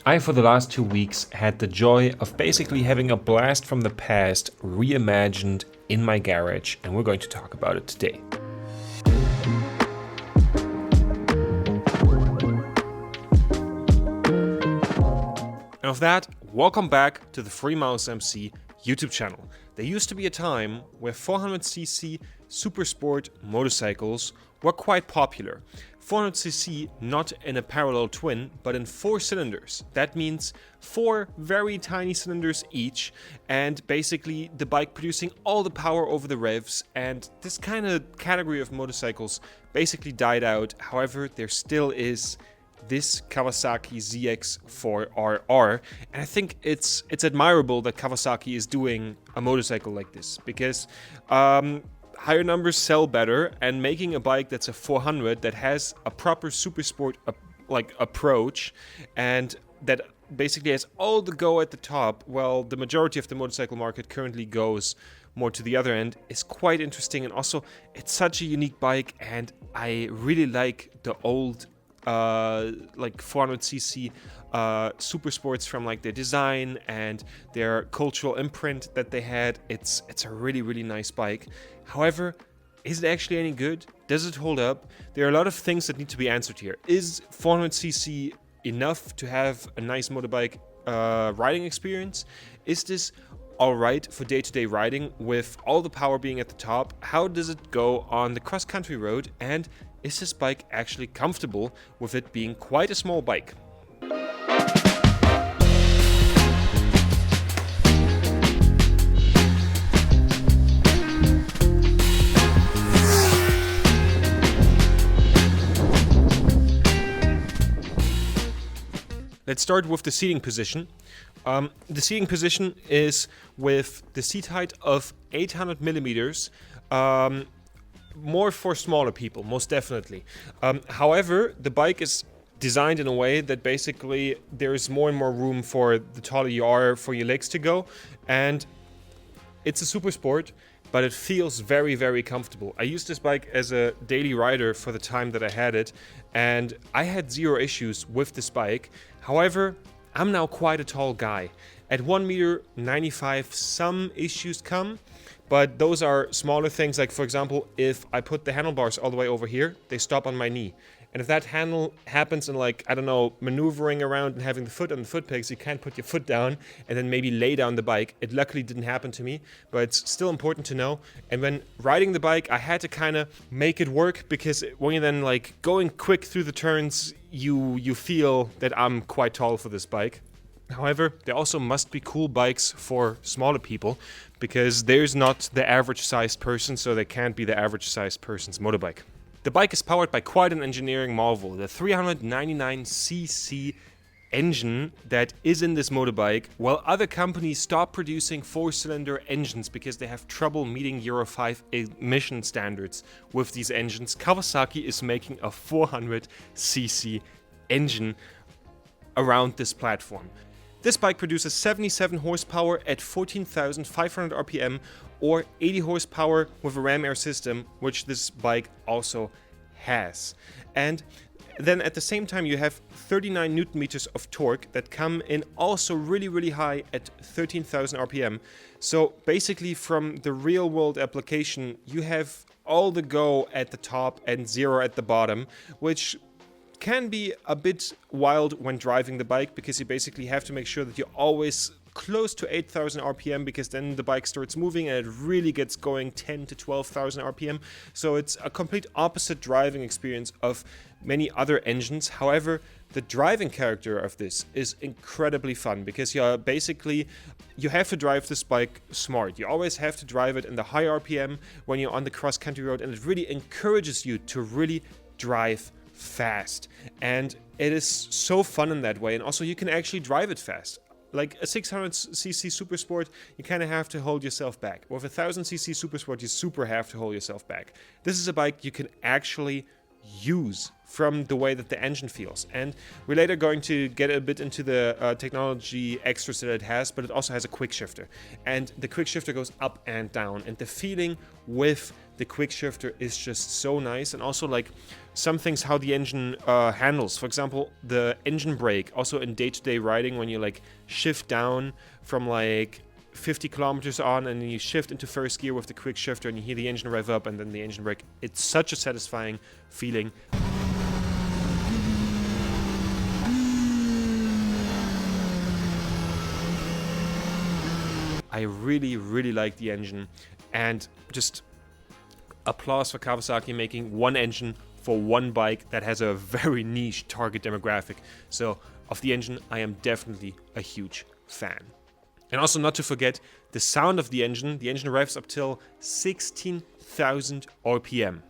I, for the last 2 weeks, had the joy of basically having a blast from the past reimagined in my garage, and we're going to talk about it today. And with that, welcome back to the Free Mouse MC YouTube channel. There used to be a time where 400cc Supersport motorcycles were quite popular. 400cc not in a parallel twin, but in 4 cylinders. That means 4 very tiny cylinders each, and basically the bike producing all the power over the revs, and this kind of category of motorcycles basically died out. However, there still is this Kawasaki ZX4RR, and I think it's admirable that Kawasaki is doing a motorcycle like this, because higher numbers sell better, and making a bike that's a 400 that has a proper Supersport approach and that basically has all the go at the top, while the majority of the motorcycle market currently goes more to the other end, is quite interesting. And also it's such a unique bike, and I really like the old 400cc Supersports from like their design and their cultural imprint that they had. It's a really nice bike. However, is it actually any good? Does it hold up? There are a lot of things that need to be answered here. Is 400cc enough to have a nice motorbike riding experience? Is this alright for day-to-day riding with all the power being at the top? How does it go on the cross-country road? And is this bike actually comfortable with it being quite a small bike? Let's start with the seating position. The seating position is with the seat height of 800 millimeters. More for smaller people, most definitely. However, the bike is designed in a way that basically there is more and more room for the taller you are for your legs to go. And it's a Supersport, but it feels very comfortable. I used this bike as a daily rider for the time that I had it, and I had 0 issues with this bike. However, I'm now quite a tall guy. At 1.95 m, some issues come, but those are smaller things. Like, for example, if I put the handlebars all the way over here, they stop on my knee. And if that handle happens in, like, I don't know, maneuvering around and having the foot on the foot pegs, you can't put your foot down and then maybe lay down the bike. It luckily didn't happen to me, but it's still important to know. And when riding the bike, I had to kind of make it work, because when you're then like going quick through the turns, you feel that I'm quite tall for this bike. However, there also must be cool bikes for smaller people, because there's not the average sized person, so there can't be the average sized person's motorbike. The bike is powered by quite an engineering marvel. The 399cc engine that is in this motorbike, while other companies stop producing 4-cylinder engines because they have trouble meeting Euro 5 emission standards with these engines, Kawasaki is making a 400cc engine around this platform. This bike produces 77 horsepower at 14,500 RPM, or 80 horsepower with a ram air system, which this bike also has. And then at the same time you have 39 Newton meters of torque that come in also really high at 13,000 RPM. So basically, from the real world application, you have all the go at the top and 0 at the bottom, which can be a bit wild when driving the bike, because you basically have to make sure that you're always close to 8,000 RPM, because then the bike starts moving and it really gets going 10 to 12,000 RPM. So it's a complete opposite driving experience of many other engines. However, the driving character of this is incredibly fun, because you have to drive this bike smart. You always have to drive it in the high RPM when you're on the cross-country road, and it really encourages you to really drive fast. And it is so fun in that way, and also you can actually drive it fast. Like a 600cc Supersport, you kind of have to hold yourself back. With a 1000cc Supersport, you super have to hold yourself back. This is a bike you can actually use from the way that the engine feels. And we're later going to get a bit into the technology extras that it has, but it also has a Quickshifter. And the Quickshifter goes up and down, and the feeling with The Quickshifter is just so nice, and also like some things how the engine handles. For example, the engine brake, also in day-to-day riding, when you like shift down from like 50 kilometers on and then you shift into first gear with the Quickshifter and you hear the engine rev up and then the engine brake. It's such a satisfying feeling. I really, really like the engine, and just applause for Kawasaki making one engine for one bike that has a very niche target demographic. So of the engine, I am definitely a huge fan. And also not to forget the sound of the engine. The engine revs up till 16,000 RPM.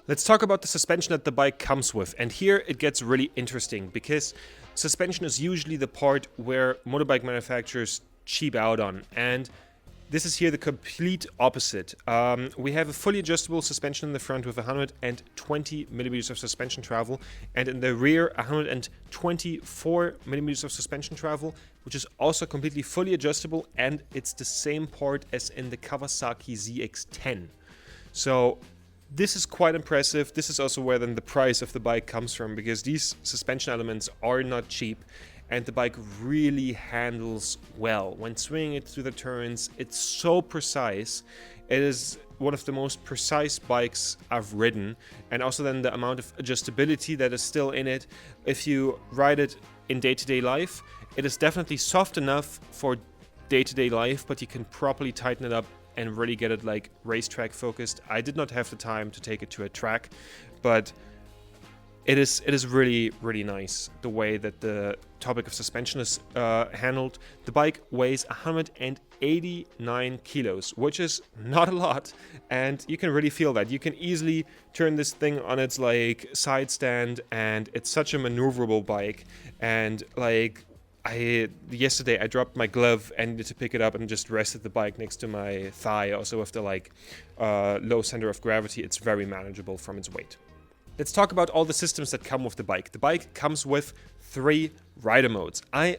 Let's talk about the suspension that the bike comes with, and here it gets really interesting because suspension is usually the part where motorbike manufacturers cheap out on, and this is here the complete opposite. We have a fully adjustable suspension in the front with 120 millimeters of suspension travel, and in the rear 124 millimeters of suspension travel, which is also completely fully adjustable, and it's the same part as in the Kawasaki ZX-10. So this is quite impressive. This is also where then the price of the bike comes from, because these suspension elements are not cheap and the bike really handles well. When swinging it through the turns, it's so precise. It is one of the most precise bikes I've ridden, and also then the amount of adjustability that is still in it. If you ride it in day-to-day life, it is definitely soft enough for day-to-day life, but you can properly tighten it up and really get it like racetrack focused. I did not have the time to take it to a track, but it is really, really nice the way that the topic of suspension is handled. The bike weighs 189 kilos, which is not a lot, and you can really feel that. You can easily turn this thing on its like side stand, and it's such a maneuverable bike. And like yesterday I dropped my glove and needed to pick it up and just rested the bike next to my thigh. Also with the like low center of gravity, it's very manageable from its weight. Let's talk about all the systems that come with the bike. The bike comes with 3 rider modes. I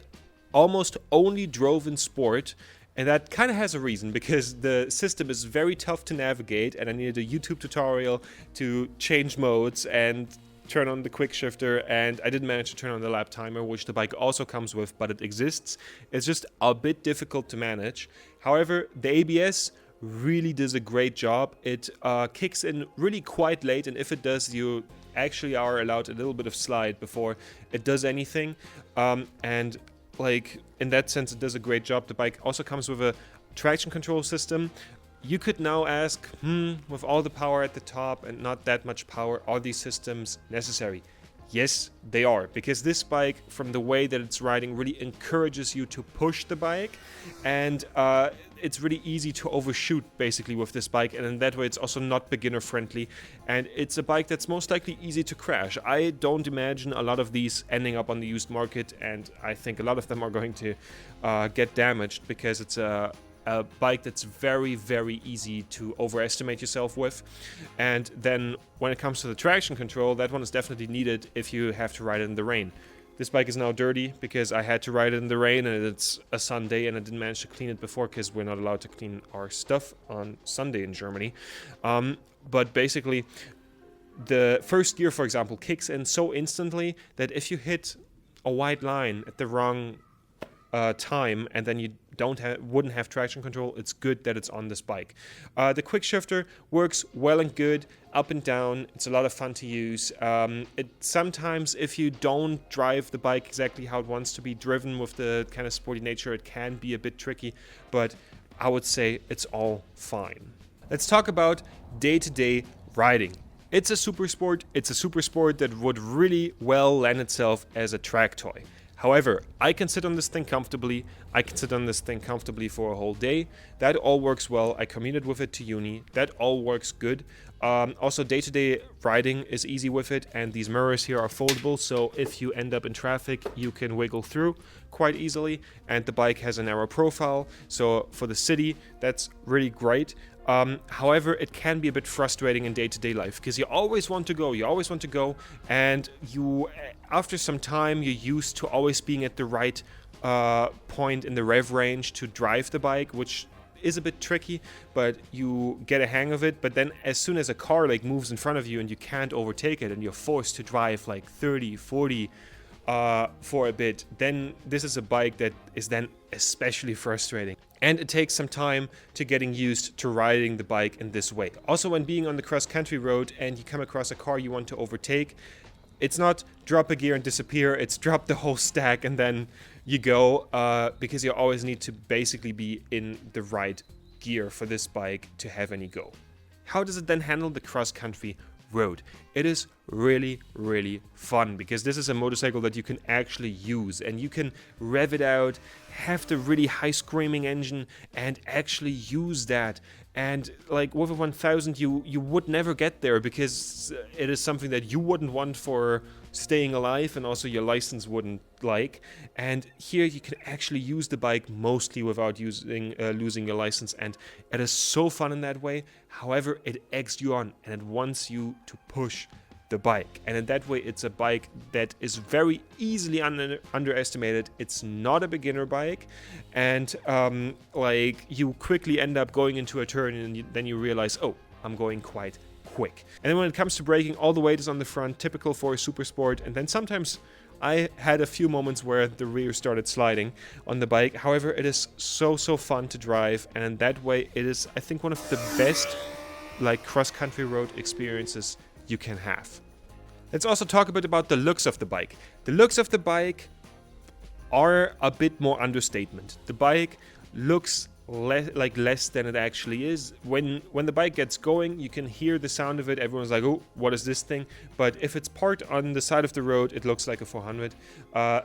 almost only drove in Sport, and that kind of has a reason, because the system is very tough to navigate and I needed a YouTube tutorial to change modes and turn on the Quickshifter, and I didn't manage to turn on the lap timer, which the bike also comes with, but it exists. It's just a bit difficult to manage. However, the ABS really does a great job. It kicks in really quite late, and if it does, you actually are allowed a little bit of slide before it does anything. And like in that sense, it does a great job. The bike also comes with a traction control system. You could now ask, with all the power at the top and not that much power, are these systems necessary? Yes, they are, because this bike, from the way that it's riding, really encourages you to push the bike, and it's really easy to overshoot basically with this bike, and in that way it's also not beginner friendly, and it's a bike that's most likely easy to crash. I don't imagine a lot of these ending up on the used market, and I think a lot of them are going to get damaged, because it's a bike that's very, very easy to overestimate yourself with. And then when it comes to the traction control, that one is definitely needed if you have to ride it in the rain. This bike is now dirty because I had to ride it in the rain, and it's a Sunday, and I didn't manage to clean it before because we're not allowed to clean our stuff on Sunday in Germany. But basically, the first gear, for example, kicks in so instantly that if you hit a white line at the wrong time, and then you wouldn't have traction control, it's good that it's on this bike. The Quickshifter works well and good up and down. It's a lot of fun to use. Sometimes if you don't drive the bike exactly how it wants to be driven with the kind of sporty nature, it can be a bit tricky, but I would say it's all fine. Let's talk about day-to-day riding. It's a Supersport. It's a Supersport that would really well lend itself as a track toy. However, I can sit on this thing comfortably. I can sit on this thing comfortably for a whole day. That all works well. I commuted with it to uni. That all works good. Also, day-to-day riding is easy with it, and these mirrors here are foldable, so if you end up in traffic, you can wiggle through quite easily, and the bike has a narrow profile, so for the city, that's really great. However, it can be a bit frustrating in day-to-day life, because you always want to go, and after some time, you're used to always being at the right point in the rev range to drive the bike, which is a bit tricky, but you get a hang of it. But then as soon as a car like moves in front of you and you can't overtake it and you're forced to drive like 30, 40 for a bit, then this is a bike that is then especially frustrating. And it takes some time to getting used to riding the bike in this way. Also, when being on the cross-country road and you come across a car you want to overtake, it's not drop a gear and disappear, it's drop the whole stack and then you go, because you always need to basically be in the right gear for this bike to have any go. How does it then handle the cross-country road? It is really, really fun, because this is a motorcycle that you can actually use, and you can rev it out, have the really high screaming engine, and actually use that. And like with a 1000, you would never get there, because it is something that you wouldn't want for staying alive, and also your license wouldn't like. And here you can actually use the bike mostly without losing your license, and it is so fun in that way. However, it eggs you on and it wants you to push the bike, and in that way it's a bike that is very easily underestimated. It's not a beginner bike, and like you quickly end up going into a turn and then you realize, oh, I'm going quite quick. And then when it comes to braking, all the weight is on the front, typical for a Supersport, and then sometimes I had a few moments where the rear started sliding on the bike. However, it is so fun to drive, and in that way it is, I think, one of the best like cross-country road experiences you can have. Let's also talk a bit about the looks of the bike. The looks of the bike are a bit more understatement. The bike looks less than it actually is. When the bike gets going, you can hear the sound of it. Everyone's like, oh, what is this thing? But if it's parked on the side of the road, it looks like a 400,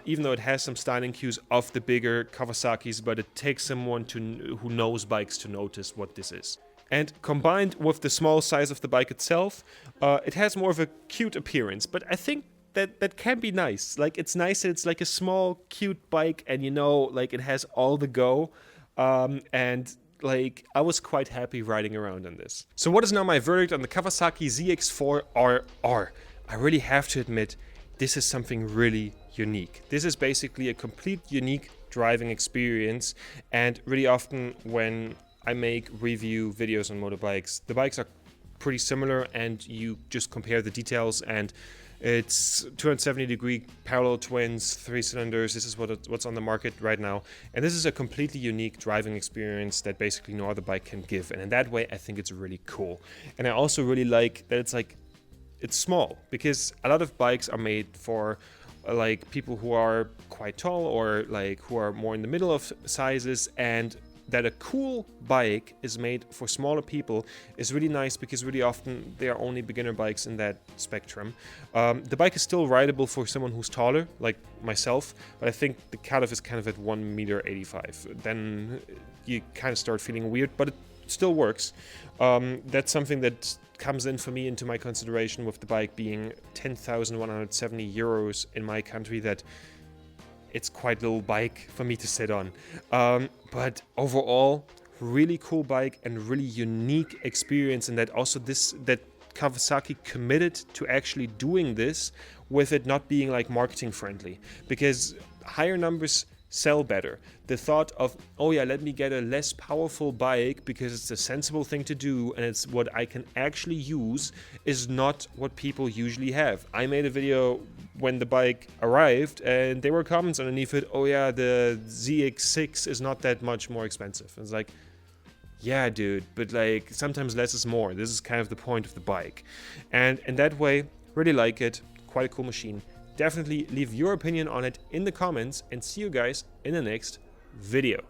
even though it has some styling cues of the bigger Kawasaki's, but it takes someone who knows bikes to notice what this is. And combined with the small size of the bike itself, it has more of a cute appearance. But I think that can be nice. Like, it's nice that it's like a small, cute bike, and you know, like, it has all the go. And like, I was quite happy riding around on this. So what is now my verdict on the Kawasaki ZX4RR? I really have to admit, this is something really unique. This is basically a complete unique driving experience, and really often when I make review videos on motorbikes, the bikes are pretty similar and you just compare the details, and it's 270-degree parallel twins, 3 cylinders. This is what's on the market right now, and this is a completely unique driving experience that basically no other bike can give, and in that way I think it's really cool. And I also really like that it's small, because a lot of bikes are made for like people who are quite tall or like who are more in the middle of sizes, and that a cool bike is made for smaller people is really nice, because really often they are only beginner bikes in that spectrum. The bike is still rideable for someone who's taller, like myself, but I think the cutoff is kind of at 1.85 m. Then you kind of start feeling weird, but it still works. That's something that comes in for me into my consideration with the bike being 10,170 euros in my country, that it's quite a little bike for me to sit on. But overall, really cool bike and really unique experience, and that also that Kawasaki committed to actually doing this with it not being like marketing friendly, because higher numbers sell better. The thought of, oh yeah, let me get a less powerful bike because it's a sensible thing to do and it's what I can actually use, is not what people usually have. I made a video when the bike arrived and there were comments underneath it, oh yeah, the ZX6 is not that much more expensive. And it's like, yeah dude, but like sometimes less is more. This is kind of the point of the bike. And in that way, really like it. Quite a cool machine. Definitely leave your opinion on it in the comments, and see you guys in the next video.